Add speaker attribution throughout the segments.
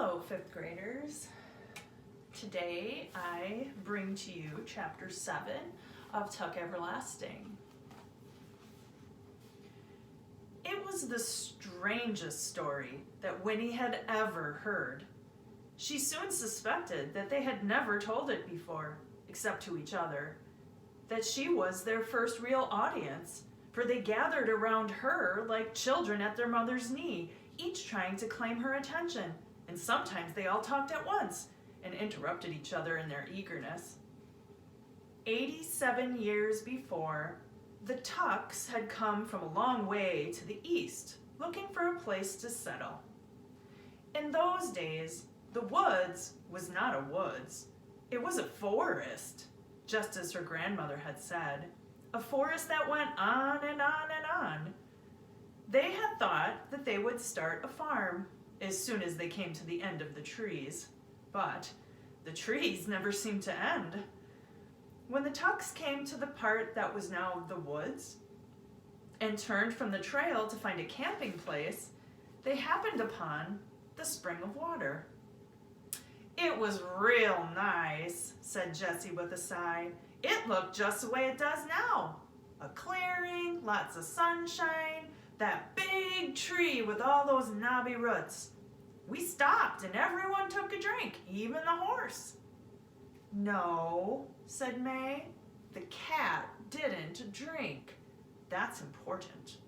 Speaker 1: Hello, fifth graders. Today I bring to you chapter 7 of Tuck Everlasting. It was the strangest story that Winnie had ever heard. She soon suspected that they had never told it before, except to each other, that she was their first real audience, for they gathered around her like children at their mother's knee, each trying to claim her attention, and sometimes they all talked at once and interrupted each other in their eagerness. 87 years before, the Tucks had come from a long way to the east, looking for a place to settle. In those days, the woods was not a woods. It was a forest, just as her grandmother had said, a forest that went on and on and on. They had thought that they would start a farm as soon as they came to the end of the trees, but the trees never seemed to end. When the Tucks came to the part that was now the woods and turned from the trail to find a camping place, they happened upon the spring of water. "It was real nice," said Jessie with a sigh. "It looked just the way it does now. A clearing, lots of sunshine, that big tree with all those knobby roots. We stopped and everyone took a drink, even the horse." "No," said May, "the cat didn't drink. That's important."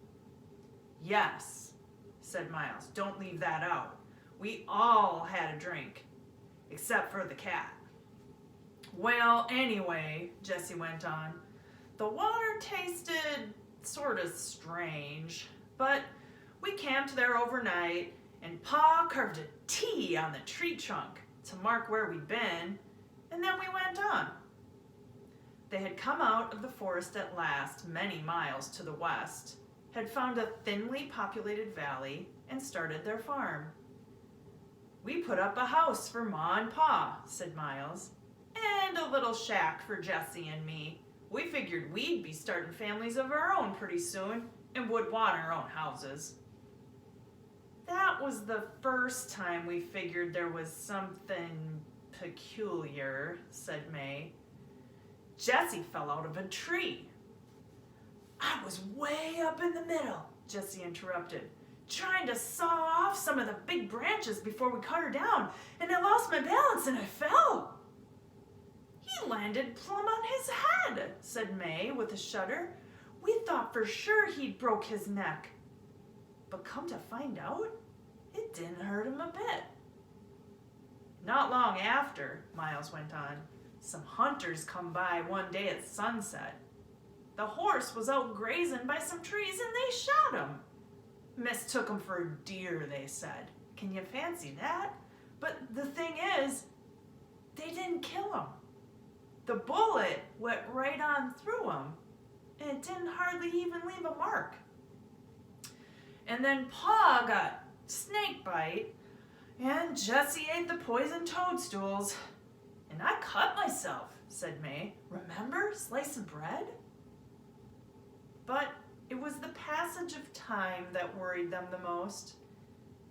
Speaker 1: "Yes," said Miles, "don't leave that out. We all had a drink, except for the cat." "Well, anyway," Jessie went on, "the water tasted sort of strange, but we camped there overnight, and Pa carved a T on the tree trunk to mark where we'd been, and then we went on." They had come out of the forest at last, many miles to the west, had found a thinly populated valley, and started their farm. "We put up a house for Ma and Pa," said Miles, "and a little shack for Jessie and me. We figured we'd be starting families of our own pretty soon and would want our own houses." "That was the first time we figured there was something peculiar," said May. "Jessie fell out of a tree." "I was way up in the middle," Jessie interrupted, "trying to saw off some of the big branches before we cut her down, and I lost my balance and I fell." "He landed plumb on his head," said May with a shudder. "We thought for sure he'd broke his neck. But come to find out, it didn't hurt him a bit." "Not long after," Miles went on, "some hunters come by one day at sunset. The horse was out grazing by some trees and they shot him. Mistook him for a deer, they said. Can you fancy that? But the thing is, they didn't kill him. The bullet went right on through him, and it didn't hardly even leave a mark. And then Pa got snake bite, and Jessie ate the poisoned toadstools. And I cut myself," said May. "Remember, slice of bread?" But it was the passage of time that worried them the most.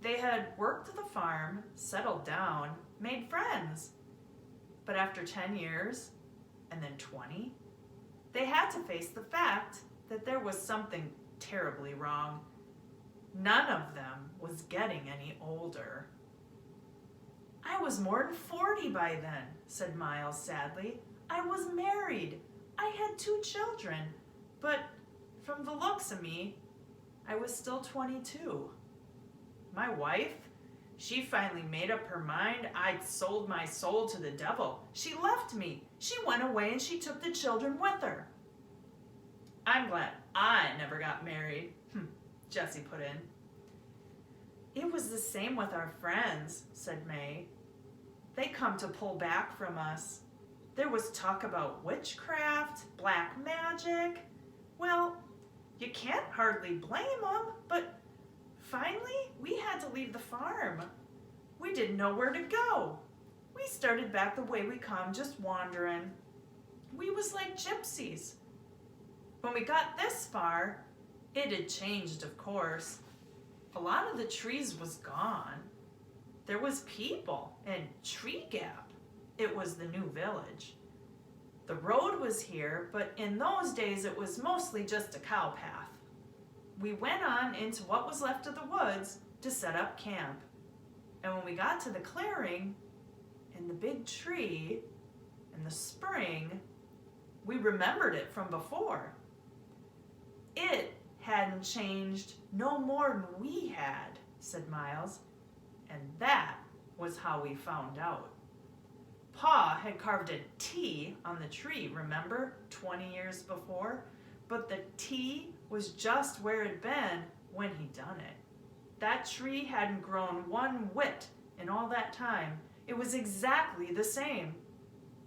Speaker 1: They had worked the farm, settled down, made friends. But after 10 years, and then 20, they had to face the fact that there was something terribly wrong. None of them was getting any older. "I was more than 40 by then," said Miles sadly. "I was married. I had 2 children. But from the looks of me, I was still 22. My wife, she finally made up her mind I'd sold my soul to the devil. She left me. She went away and she took the children with her." "I'm glad I never got married," Jessie put in. "It was the same with our friends," said May. "They come to pull back from us. There was talk about witchcraft, black magic. Well, you can't hardly blame them, but finally we had to leave the farm. We didn't know where to go. We started back the way we come, just wandering. We was like gypsies. When we got this far, it had changed, of course. A lot of the trees was gone. There was people and Tree Gap. It was the new village. The road was here, but in those days it was mostly just a cow path. We went on into what was left of the woods to set up camp. And when we got to the clearing and the big tree and the spring, we remembered it from before. It hadn't changed no more than we had, said Miles, and that was how we found out. Pa had carved a T on the tree, remember, 20 years before? But the T was just where it'd been when he'd done it. That tree hadn't grown one whit in all that time. It was exactly the same.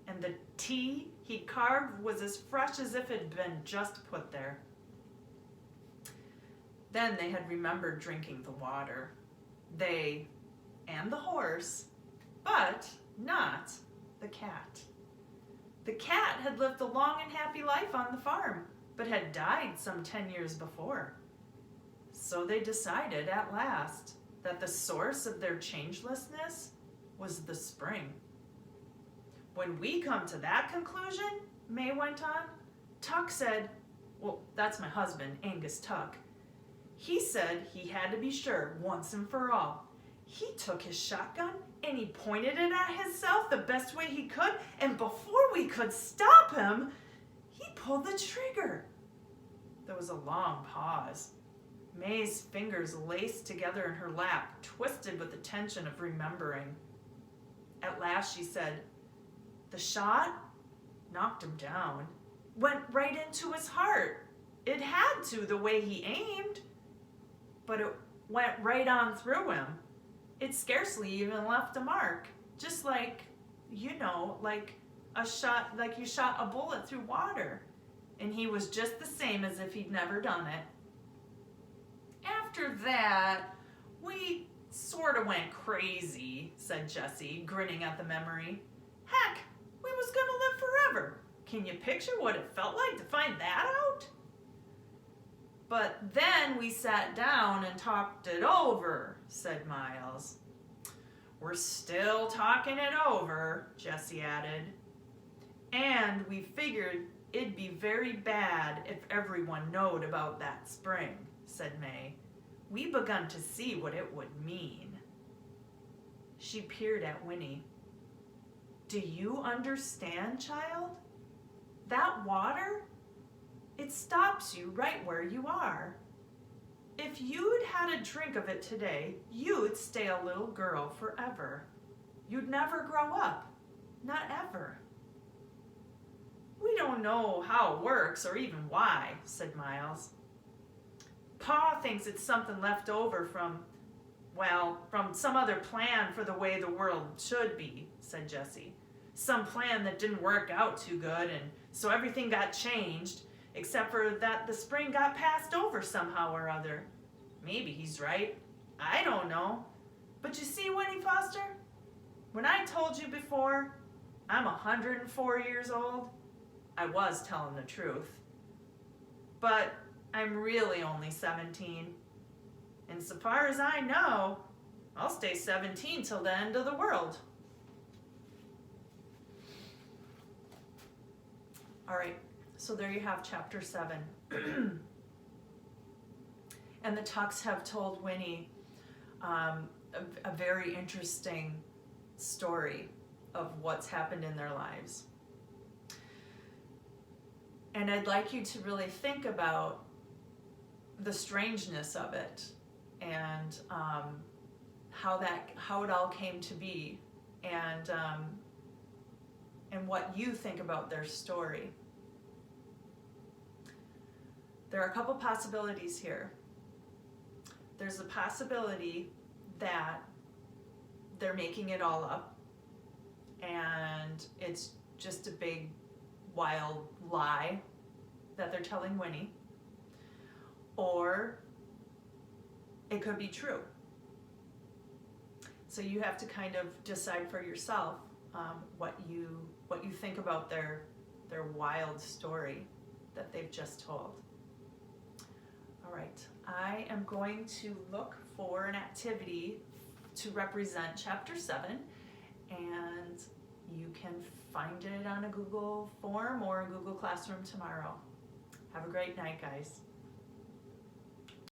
Speaker 1: And the T he carved was as fresh as if it had been just put there. Then they had remembered drinking the water. They and the horse, but not the cat. The cat had lived a long and happy life on the farm, but had died some 10 years before. So they decided at last that the source of their changelessness was the spring. When we come to that conclusion, May went on, Tuck said, well, that's my husband, Angus Tuck. He said he had to be sure once and for all. He took his shotgun and he pointed it at himself the best way he could, and before we could stop him, he pulled the trigger. There was a long pause. May's fingers laced together in her lap, twisted with the tension of remembering. At last she said, the shot knocked him down, went right into his heart. It had to, the way he aimed, but it went right on through him. It scarcely even left a mark, just like, like a shot, like you shot a bullet through water. And he was just the same as if he'd never done it. After that, we sort of went crazy, said Jessie, grinning at the memory. Heck, we was gonna live forever. Can you picture what it felt like to find that out? But then we sat down and talked it over, said Miles. We're still talking it over, Jessie added. And we figured it'd be very bad if everyone knowed about that spring, said May. We begun to see what it would mean. She peered at Winnie. Do you understand, child? That water? It stops you right where you are. If you'd had a drink of it today, you'd stay a little girl forever. You'd never grow up. Not ever. We don't know how it works or even why, said Miles. Pa thinks it's something left over from some other plan for the way the world should be, said Jessie. Some plan that didn't work out too good, and so everything got changed, except for that the spring got passed over somehow or other. Maybe he's right. I don't know. But you see, Winnie Foster, when I told you before I'm 104 years old, I was telling the truth. But I'm really only 17. And so far as I know, I'll stay 17 till the end of the world. All right, so there you have chapter 7. And the Tucks have told Winnie a very interesting story of what's happened in their lives. And I'd like you to really think about the strangeness of it and how it all came to be, and what you think about their story. There are a couple possibilities here. There's a possibility that they're making it all up and it's just a big wild lie that they're telling Winnie, or it could be true. So you have to kind of decide for yourself what you think about their wild story that they've just told. All right, I am going to look for an activity to represent Chapter 7, and you can find it on a Google form or a Google Classroom tomorrow. Have a great night, guys.